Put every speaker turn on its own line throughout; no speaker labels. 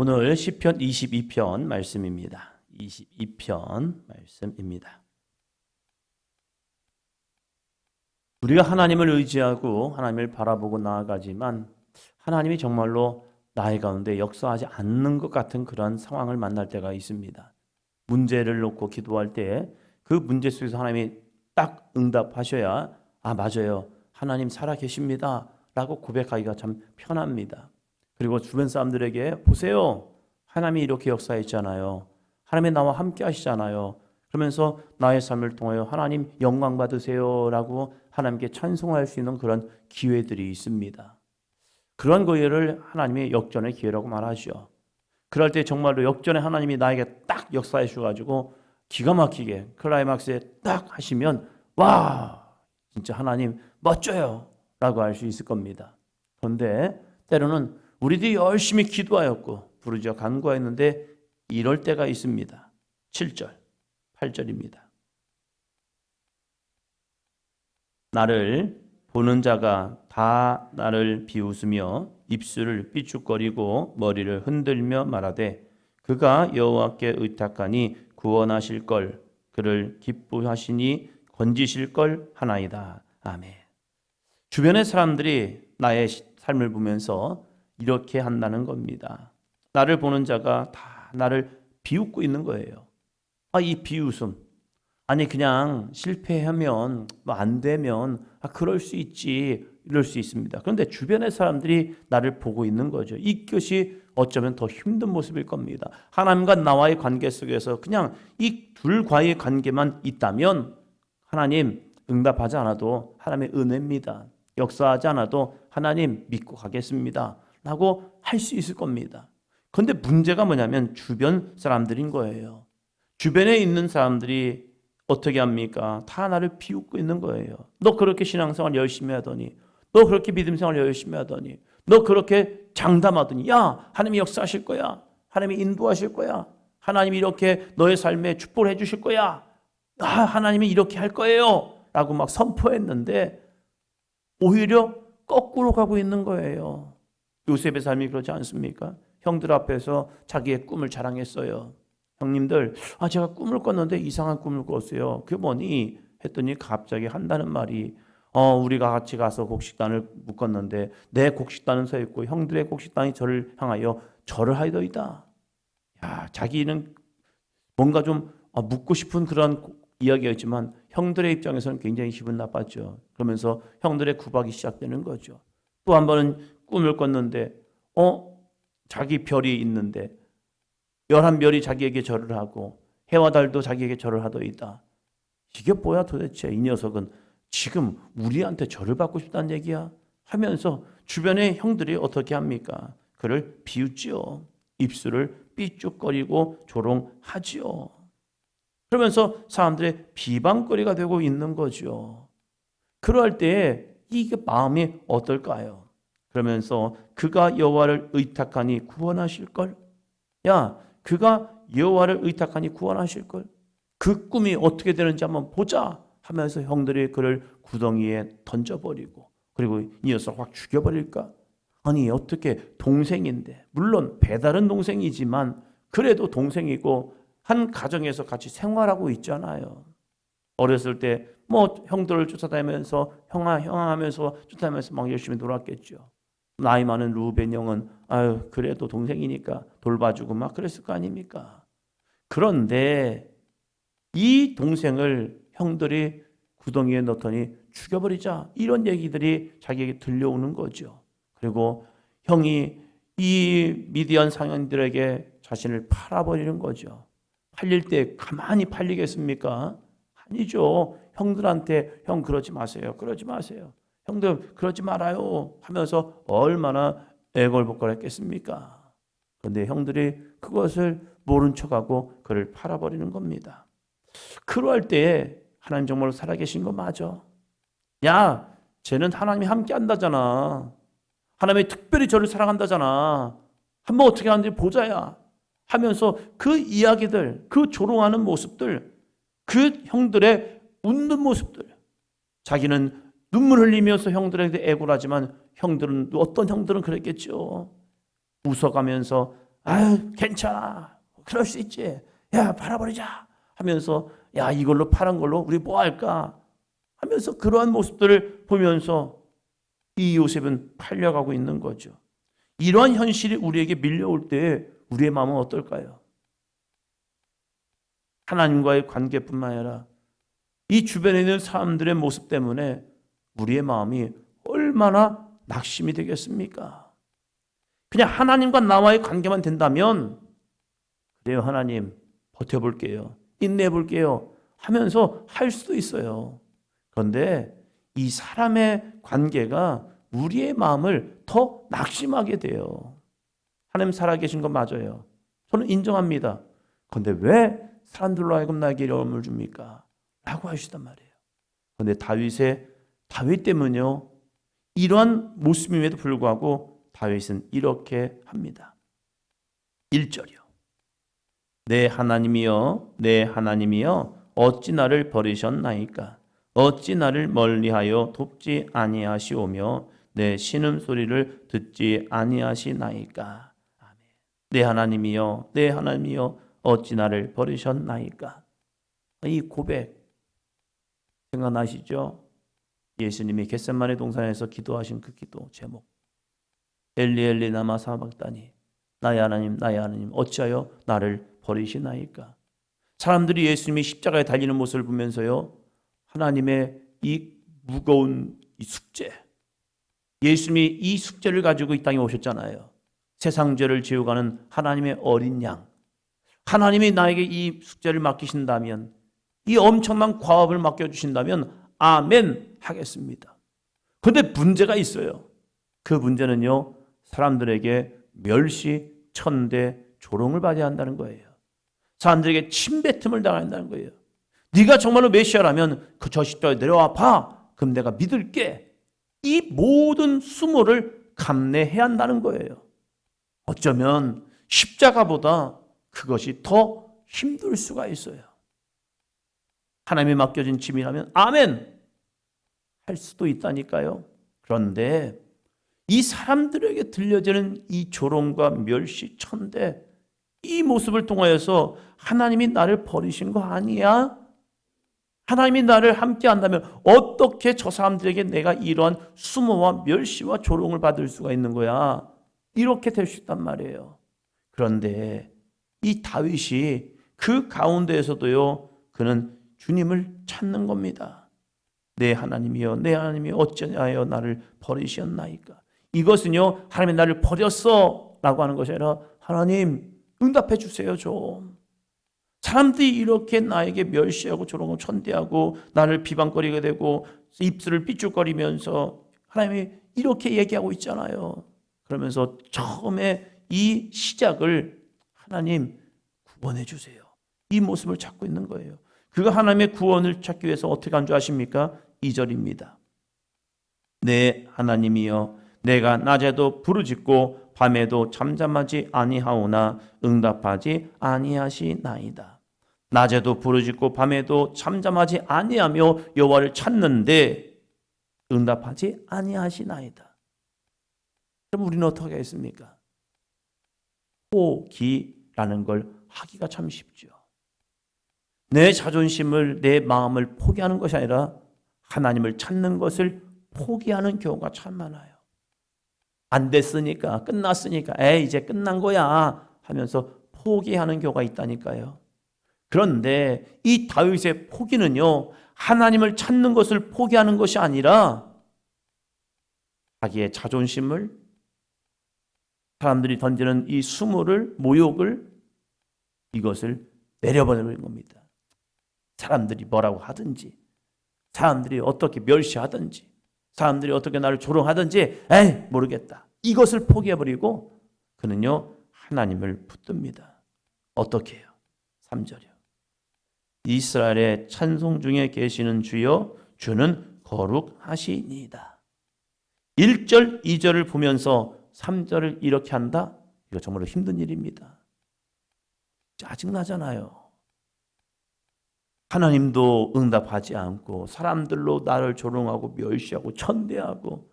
오늘 시편 22편 말씀입니다. 22편 말씀입니다. 우리가 하나님을 의지하고 하나님을 바라보고 나아가지만 하나님이 정말로 나의 가운데 역사하지 않는 것 같은 그런 상황을 만날 때가 있습니다. 문제를 놓고 기도할 때 그 문제 속에서 하나님이 딱 응답하셔야 맞아요, 하나님 살아계십니다 라고 고백하기가 참 편합니다. 그리고 주변 사람들에게 보세요, 하나님이 이렇게 역사했잖아요, 하나님이 나와 함께 하시잖아요, 그러면서 나의 삶을 통하여 하나님 영광 받으세요 라고 하나님께 찬송할 수 있는 그런 기회들이 있습니다. 그런 기회를 하나님의 역전의 기회라고 말하죠. 그럴 때 정말로 역전에 하나님이 나에게 딱 역사해 주셔가지고 기가 막히게 클라이막스에 딱 하시면 와, 진짜 하나님 멋져요 라고 할 수 있을 겁니다. 그런데 때로는 우리들이 열심히 기도하였고 부르짖어 간구했는데 이럴 때가 있습니다. 7절 8절입니다. 나를 보는 자가 다 나를 비웃으며 입술을 삐죽거리고 머리를 흔들며 말하되 그가 여호와께 의탁하니 구원하실 걸, 그를 기뻐하시니 건지실 걸 하나이다. 아멘. 주변의 사람들이 나의 삶을 보면서 이렇게 한다는 겁니다. 나를 보는 자가 다 나를 비웃고 있는 거예요. 이 비웃음, 아니 그냥 실패하면 안 되면 그럴 수 있지, 이럴 수 있습니다. 그런데 주변의 사람들이 나를 보고 있는 거죠. 이것이 어쩌면 더 힘든 모습일 겁니다. 하나님과 나와의 관계 속에서 그냥 이 둘과의 관계만 있다면 하나님 응답하지 않아도 하나님의 은혜입니다, 역사하지 않아도 하나님 믿고 가겠습니다 라고 할 수 있을 겁니다. 그런데 문제가 뭐냐면 주변 사람들인 거예요. 주변에 있는 사람들이 어떻게 합니까? 다 나를 비웃고 있는 거예요. 너 그렇게 신앙생활 열심히 하더니, 너 그렇게 믿음생활 열심히 하더니, 너 그렇게 장담하더니, 야, 하나님이 역사하실 거야, 하나님이 인도하실 거야, 하나님이 이렇게 너의 삶에 축복을 해주실 거야, 하나님이 이렇게 할 거예요 라고 막 선포했는데 오히려 거꾸로 가고 있는 거예요. 요셉의 삶이 그렇지 않습니까? 형들 앞에서 자기의 꿈을 자랑했어요. 형님들, 제가 꿈을 꿨는데 이상한 꿈을 꿨어요. 그게 뭐니? 했더니 갑자기 한다는 말이 우리가 같이 가서 곡식단을 묶었는데 내 곡식단은 서 있고 형들의 곡식단이 저를 향하여 절을 하이더이다. 야, 자기는 뭔가 좀 묻고 싶은 그런 이야기였지만 형들의 입장에서는 굉장히 기분 나빴죠. 그러면서 형들의 구박이 시작되는 거죠. 또 한 번은 꿈을 꿨는데 자기 별이 있는데 11별이 자기에게 절을 하고 해와 달도 자기에게 절을 하더이다. 이게 뭐야 도대체, 이 녀석은 지금 우리한테 절을 받고 싶다는 얘기야? 하면서 주변의 형들이 어떻게 합니까? 그를 비웃지요. 입술을 삐죽거리고 조롱하지요. 그러면서 사람들의 비방거리가 되고 있는 거죠. 그럴 때 이게 마음이 어떨까요? 그러면서 그가 여호와를 의탁하니 구원하실 걸? 야, 그가 여호와를 의탁하니 구원하실 걸? 그 꿈이 어떻게 되는지 한번 보자 하면서 형들이 그를 구덩이에 던져버리고, 그리고 이 녀석 확 죽여버릴까? 아니 어떻게 동생인데, 물론 배다른 동생이지만 그래도 동생이고 한 가정에서 같이 생활하고 있잖아요. 어렸을 때 형들을 쫓아다니면서 형아 하면서 쫓아다니면서 막 열심히 놀았겠죠. 나이 많은 루벤 형은 그래도 동생이니까 돌봐주고 막 그랬을 거 아닙니까? 그런데 이 동생을 형들이 구덩이에 넣더니 죽여버리자, 이런 얘기들이 자기에게 들려오는 거죠. 그리고 형이 이 미디안 상인들에게 자신을 팔아버리는 거죠. 팔릴 때 가만히 팔리겠습니까? 아니죠. 형들한테 형 그러지 마세요, 그러지 마세요, 형들 그러지 말아요 하면서 얼마나 애걸복걸했겠습니까? 그런데 형들이 그것을 모른 척하고 그를 팔아버리는 겁니다. 그럴 때에 하나님 정말로 살아계신 거 맞아? 야, 쟤는 하나님이 함께 한다잖아, 하나님이 특별히 저를 사랑한다잖아, 한번 어떻게 하는지 보자야 하면서 그 이야기들, 그 조롱하는 모습들, 그 형들의 웃는 모습들, 자기는 눈물 흘리면서 형들에게 애굴하지만 어떤 형들은 그랬겠죠. 웃어가면서 아유 괜찮아, 그럴 수 있지, 야 팔아버리자 하면서 야 이걸로 파는 걸로 우리 뭐 할까 하면서 그러한 모습들을 보면서 이 요셉은 팔려가고 있는 거죠. 이러한 현실이 우리에게 밀려올 때 우리의 마음은 어떨까요? 하나님과의 관계뿐만 아니라 이 주변에 있는 사람들의 모습 때문에 우리의 마음이 얼마나 낙심이 되겠습니까? 그냥 하나님과 나와의 관계만 된다면 그래요, 하나님 버텨볼게요, 인내해볼게요 하면서 할 수도 있어요. 그런데 이 사람의 관계가 우리의 마음을 더 낙심하게 돼요. 하나님 살아계신 건 맞아요. 저는 인정합니다. 그런데 왜 사람들로 하여금 나에게 어려움을 줍니까? 라고 하시단 말이에요. 그런데 다윗 때문에요, 이러한 모습임에도 불구하고 다윗은 이렇게 합니다. 1절이요. 내 하나님이여, 내 하나님이여, 어찌 나를 버리셨나이까? 어찌 나를 멀리하여 돕지 아니하시오며 내 신음소리를 듣지 아니하시나이까? 아멘. 내 하나님이여, 내 하나님이여, 어찌 나를 버리셨나이까? 이 고백 생각나시죠? 예수님이 겟세마네 동산에서 기도하신 그 기도 제목, 엘리 엘리 라마 사박다니, 나의 하나님 나의 하나님 어찌하여 나를 버리시나이까? 사람들이 예수님이 십자가에 달리는 모습을 보면서요, 하나님의 이 무거운 이 숙제, 예수님이 이 숙제를 가지고 이 땅에 오셨잖아요. 세상 죄를 지어가는 하나님의 어린 양, 하나님이 나에게 이 숙제를 맡기신다면, 이 엄청난 과업을 맡겨주신다면 아멘 하겠습니다. 그런데 문제가 있어요. 그 문제는요, 사람들에게 멸시, 천대, 조롱을 받아야 한다는 거예요. 사람들에게 침뱉음을 당해야 한다는 거예요. 네가 정말로 메시아라면 그 저 십자가에 내려와 봐, 그럼 내가 믿을게. 이 모든 수모를 감내해야 한다는 거예요. 어쩌면 십자가보다 그것이 더 힘들 수가 있어요. 하나님이 맡겨진 짐이라면 아멘 할 수도 있다니까요. 그런데 이 사람들에게 들려지는 이 조롱과 멸시, 천대, 이 모습을 통하여서 하나님이 나를 버리신 거 아니야? 하나님이 나를 함께 한다면 어떻게 저 사람들에게 내가 이러한 수모와 멸시와 조롱을 받을 수가 있는 거야? 이렇게 될 수 있단 말이에요. 그런데 이 다윗이 그 가운데에서도요, 그는 주님을 찾는 겁니다. 내 하나님이여, 내 하나님이여, 어찌하여 나를 버리셨나이까? 이것은요, 하나님이 나를 버렸어 라고 하는 것이 아니라, 하나님 응답해 주세요 좀. 사람들이 이렇게 나에게 멸시하고 조롱하고 천대하고 나를 비방거리게 되고 입술을 삐죽거리면서 하나님이 이렇게 얘기하고 있잖아요. 그러면서 처음에 이 시작을 하나님 구원해 주세요, 이 모습을 찾고 있는 거예요. 그가 하나님의 구원을 찾기 위해서 어떻게 한 줄 아십니까? 2절입니다. 내 하나님이여, 내가 낮에도 부르짖고 밤에도 잠잠하지 아니하오나 응답하지 아니하시나이다. 낮에도 부르짖고 밤에도 잠잠하지 아니하며 여호와를 찾는데 응답하지 아니하시나이다. 그럼 우리는 어떻게 했습니까? 포기라는 걸 하기가 참 쉽죠. 내 자존심을, 내 마음을 포기하는 것이 아니라 하나님을 찾는 것을 포기하는 경우가 참 많아요. 안 됐으니까, 끝났으니까, 이제 끝난 거야 하면서 포기하는 경우가 있다니까요. 그런데 이 다윗의 포기는요, 하나님을 찾는 것을 포기하는 것이 아니라 자기의 자존심을, 사람들이 던지는 이 수모를, 모욕을, 이것을 내려버리는 겁니다. 사람들이 뭐라고 하든지, 사람들이 어떻게 멸시하든지, 사람들이 어떻게 나를 조롱하든지, 모르겠다. 이것을 포기해버리고 그는요, 하나님을 붙듭니다. 어떻게 해요? 3절이요. 이스라엘의 찬송 중에 계시는 주여, 주는 거룩하시니이다. 1절, 2절을 보면서 3절을 이렇게 한다? 이거 정말로 힘든 일입니다. 짜증나잖아요. 하나님도 응답하지 않고 사람들로 나를 조롱하고 멸시하고 천대하고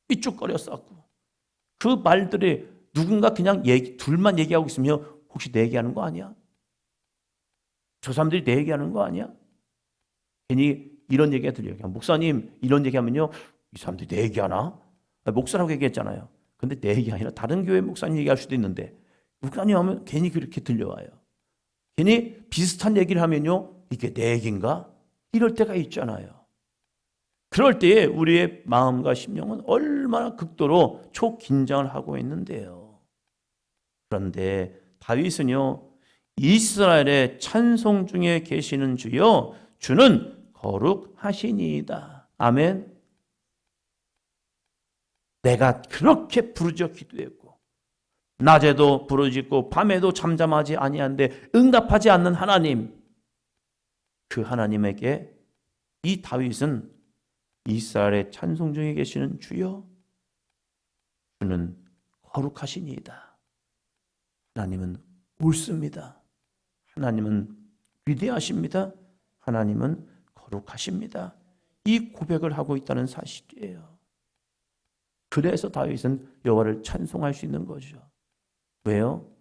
삐죽거려 싸고 그 말들이 누군가 그냥 둘만 얘기하고 있으면 혹시 내 얘기하는 거 아니야? 저 사람들이 내 얘기하는 거 아니야? 괜히 이런 얘기가 들려요. 그냥 목사님 이런 얘기하면요, 이 사람들이 내 얘기하나? 목사라고 얘기했잖아요. 근데 내 얘기 아니라 다른 교회 목사님 얘기할 수도 있는데 목사님 하면 괜히 그렇게 들려와요. 괜히 비슷한 얘기를 하면요, 이게 내 얘기인가? 이럴 때가 있잖아요. 그럴 때에 우리의 마음과 심령은 얼마나 극도로 초긴장을 하고 있는데요. 그런데 다윗은요, 이스라엘의 찬송 중에 계시는 주여, 주는 거룩하시니이다. 아멘. 내가 그렇게 부르짖어 기도했고 낮에도 부르짖고 밤에도 잠잠하지 아니한데 응답하지 않는 하나님, 그 하나님에게 이 다윗은 이스라엘의 찬송 중에 계시는 주여, 주는 거룩하시니이다. 하나님은 옳습니다. 하나님은 위대하십니다. 하나님은 거룩하십니다. 이 고백을 하고 있다는 사실이에요. 그래서 다윗은 여호와를 찬송할 수 있는 거죠. 왜요?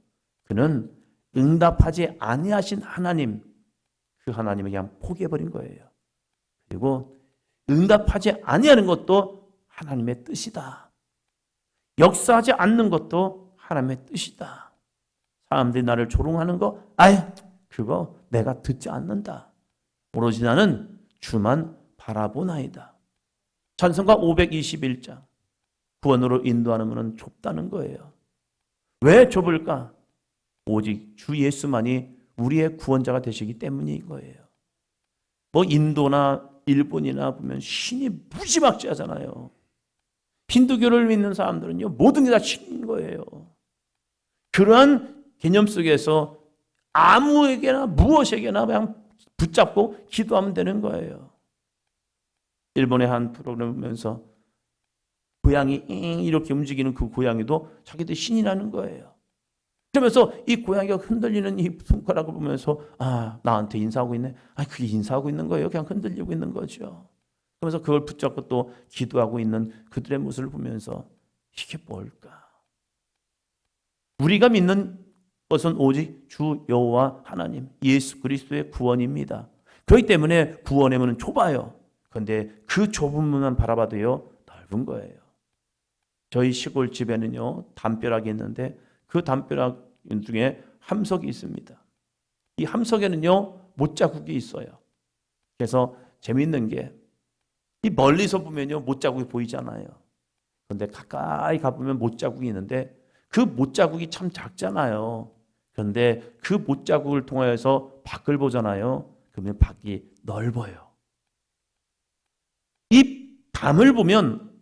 그는 응답하지 아니하신 하나님, 그 하나님을 그냥 포기해버린 거예요. 그리고 응답하지 아니하는 것도 하나님의 뜻이다. 역사하지 않는 것도 하나님의 뜻이다. 사람들이 나를 조롱하는 거, 그거 내가 듣지 않는다. 오로지 나는 주만 바라보나이다. 찬송가 521장, 구원으로 인도하는 문은 좁다는 거예요. 왜 좁을까? 오직 주 예수만이 우리의 구원자가 되시기 때문인 거예요. 뭐 인도나 일본이나 보면 신이 무지막지하잖아요. 힌두교를 믿는 사람들은요, 모든 게 다 신인 거예요. 그러한 개념 속에서 아무에게나 무엇에게나 그냥 붙잡고 기도하면 되는 거예요. 일본의 한 프로그램을 보면서 고양이 이렇게 움직이는 그 고양이도 자기들 신이라는 거예요. 그러면서 이 고양이가 흔들리는 이 손가락을 보면서 나한테 인사하고 있네. 그게 인사하고 있는 거예요. 그냥 흔들리고 있는 거죠. 그러면서 그걸 붙잡고 또 기도하고 있는 그들의 모습을 보면서 이게 뭘까? 우리가 믿는 것은 오직 주 여호와 하나님 예수 그리스도의 구원입니다. 그렇기 때문에 구원의 문은 좁아요. 그런데 그 좁은 문만 바라봐도요, 넓은 거예요. 저희 시골 집에는요, 담벼락이 있는데 그 담벼락 중에 함석이 있습니다. 이 함석에는요, 못자국이 있어요. 그래서 재밌는 게 이 멀리서 보면요, 못자국이 보이잖아요. 그런데 가까이 가보면 못자국이 있는데 그 못자국이 참 작잖아요. 그런데 그 못자국을 통하여서 밖을 보잖아요. 그러면 밖이 넓어요. 이 담을 보면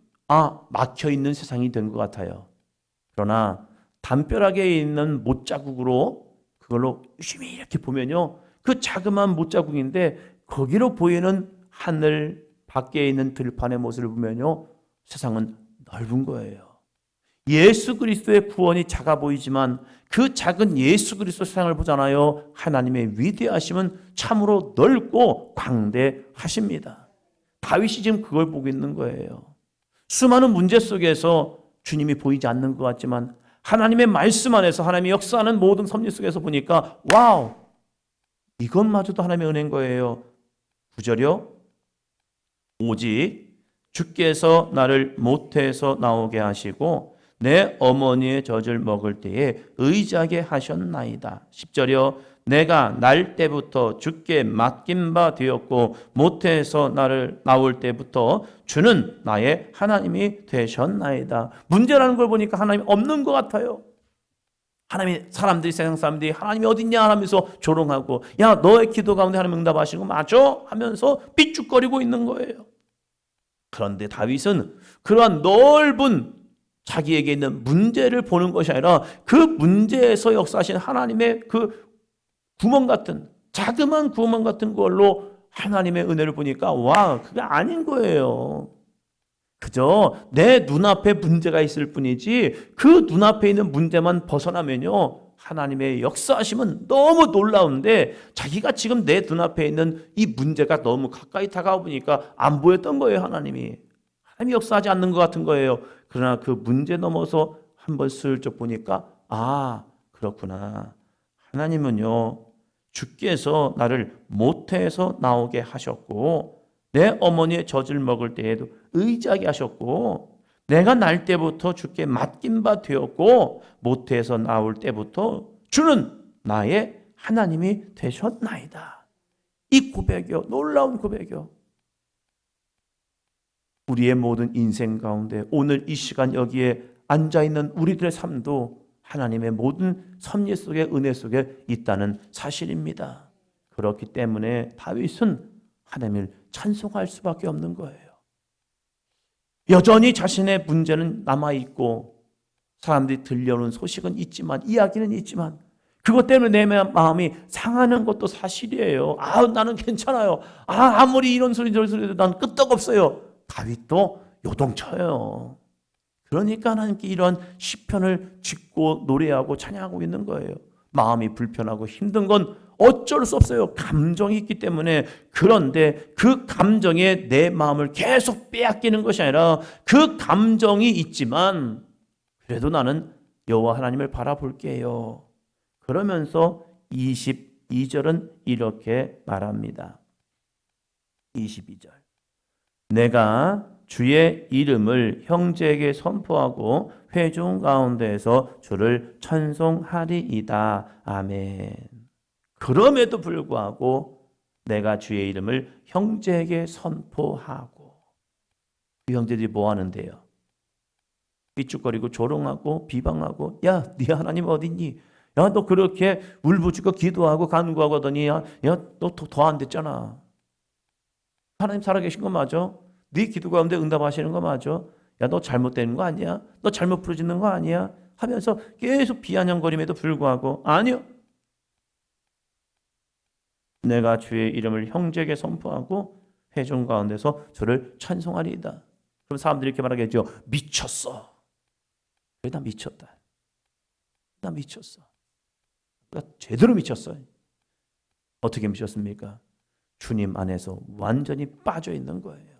막혀있는 세상이 된 것 같아요. 그러나 담벼락에 있는 못자국으로 그걸로 유심히 이렇게 보면요, 그 자그마한 못자국인데 거기로 보이는 하늘 밖에 있는 들판의 모습을 보면요, 세상은 넓은 거예요. 예수 그리스도의 구원이 작아 보이지만 그 작은 예수 그리스도 세상을 보잖아요. 하나님의 위대하심은 참으로 넓고 광대하십니다. 다윗이 지금 그걸 보고 있는 거예요. 수많은 문제 속에서 주님이 보이지 않는 것 같지만 하나님의 말씀 안에서 하나님이 역사하는 모든 섭리 속에서 보니까 와우, 이것마저도 하나님의 은혜인 거예요. 9절이요. 오직 주께서 나를 모태에서 나오게 하시고 내 어머니의 젖을 먹을 때에 의지하게 하셨나이다. 10절이요. 내가 날 때부터 주께 맡긴 바 되었고 모태에서 나를 나올 때부터 주는 나의 하나님이 되셨나이다. 문제라는 걸 보니까 하나님이 없는 것 같아요. 사람들이 세상 사람들이 하나님이 어딨냐 하면서 조롱하고, 야 너의 기도 가운데 하나님 응답하시는 거 맞아? 하면서 삐죽거리고 있는 거예요. 그런데 다윗은 그러한 넓은 자기에게 있는 문제를 보는 것이 아니라 그 문제에서 역사하신 하나님의 그 구멍 같은, 자그마한 구멍 같은 걸로 하나님의 은혜를 보니까 그게 아닌 거예요. 그저 내 눈앞에 문제가 있을 뿐이지 그 눈앞에 있는 문제만 벗어나면요, 하나님의 역사하심은 너무 놀라운데 자기가 지금 내 눈앞에 있는 이 문제가 너무 가까이 다가와 보니까 안 보였던 거예요. 하나님이 역사하지 않는 것 같은 거예요. 그러나 그 문제 넘어서 한번 슬쩍 보니까 그렇구나. 하나님은요, 주께서 나를 모태에서 나오게 하셨고 내 어머니의 젖을 먹을 때에도 의지하게 하셨고 내가 날 때부터 주께 맡긴 바 되었고 모태에서 나올 때부터 주는 나의 하나님이 되셨나이다. 이 고백이요, 놀라운 고백이요. 우리의 모든 인생 가운데 오늘 이 시간 여기에 앉아있는 우리들의 삶도 하나님의 모든 섭리 속에 은혜 속에 있다는 사실입니다. 그렇기 때문에 다윗은 하나님을 찬송할 수밖에 없는 거예요. 여전히 자신의 문제는 남아있고 사람들이 들려오는 소식은 있지만, 이야기는 있지만 그것 때문에 내 마음이 상하는 것도 사실이에요. 나는 괜찮아요. 아무리 이런 소리 저런 소리도 난 끄떡없어요. 다윗도 요동쳐요. 그러니까 하나님께 이러한 시편을 짓고 노래하고 찬양하고 있는 거예요. 마음이 불편하고 힘든 건 어쩔 수 없어요. 감정이 있기 때문에. 그런데 그 감정에 내 마음을 계속 빼앗기는 것이 아니라 그 감정이 있지만 그래도 나는 여호와 하나님을 바라볼게요. 그러면서 22절은 이렇게 말합니다. 22절. 내가 주의 이름을 형제에게 선포하고 회중 가운데에서 주를 찬송하리이다. 아멘. 그럼에도 불구하고 내가 주의 이름을 형제에게 선포하고, 그 형제들이 뭐 하는데요? 삐죽거리고 조롱하고 비방하고, 야, 네 하나님 어딨니? 야, 너 그렇게 울부짖고 기도하고 간구하고 하더니 야, 너 더 안 됐잖아. 하나님 살아계신 거 맞아? 네 기도 가운데 응답하시는 거 맞아? 야, 너 잘못되는 거 아니야? 너 잘못 부르짖는 거 아니야? 하면서 계속 비아냥거림에도 불구하고, 아니요, 내가 주의 이름을 형제에게 선포하고 회중 가운데서 저를 찬송하리이다. 그럼 사람들이 이렇게 말하겠죠. 미쳤어. 그래, 나 미쳤다. 나 미쳤어. 나 제대로 미쳤어. 어떻게 미쳤습니까? 주님 안에서 완전히 빠져 있는 거예요.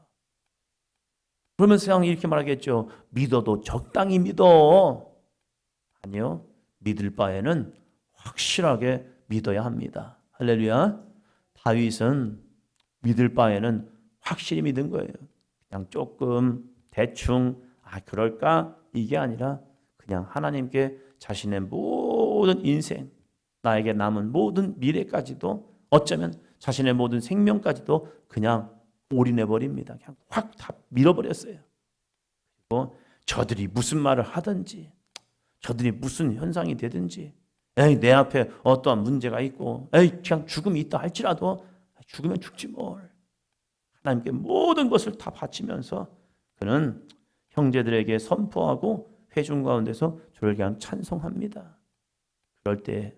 그러면 세상이 이렇게 말하겠죠. 믿어도 적당히 믿어. 아니요. 믿을 바에는 확실하게 믿어야 합니다. 할렐루야. 다윗은 믿을 바에는 확실히 믿은 거예요. 그냥 조금 대충 그럴까? 이게 아니라 그냥 하나님께 자신의 모든 인생, 나에게 남은 모든 미래까지도, 어쩌면 자신의 모든 생명까지도 그냥 올인해버립니다. 그냥 확 다 밀어버렸어요. 그리고 저들이 무슨 말을 하든지, 저들이 무슨 현상이 되든지, 내 앞에 어떠한 문제가 있고, 그냥 죽음이 있다 할지라도 죽으면 죽지 뭘. 하나님께 모든 것을 다 바치면서 그는 형제들에게 선포하고 회중 가운데서 저를 그냥 찬송합니다. 그럴 때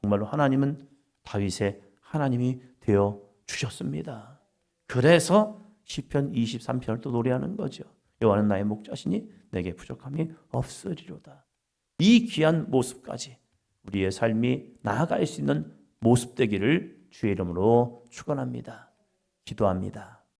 정말로 하나님은 다윗의 하나님이 되어 주셨습니다. 그래서 시편 23편을 또 노래하는 거죠. 여호와는 나의 목자시니 내게 부족함이 없으리로다. 이 귀한 모습까지 우리의 삶이 나아갈 수 있는 모습 되기를 주의 이름으로 축원합니다. 기도합니다.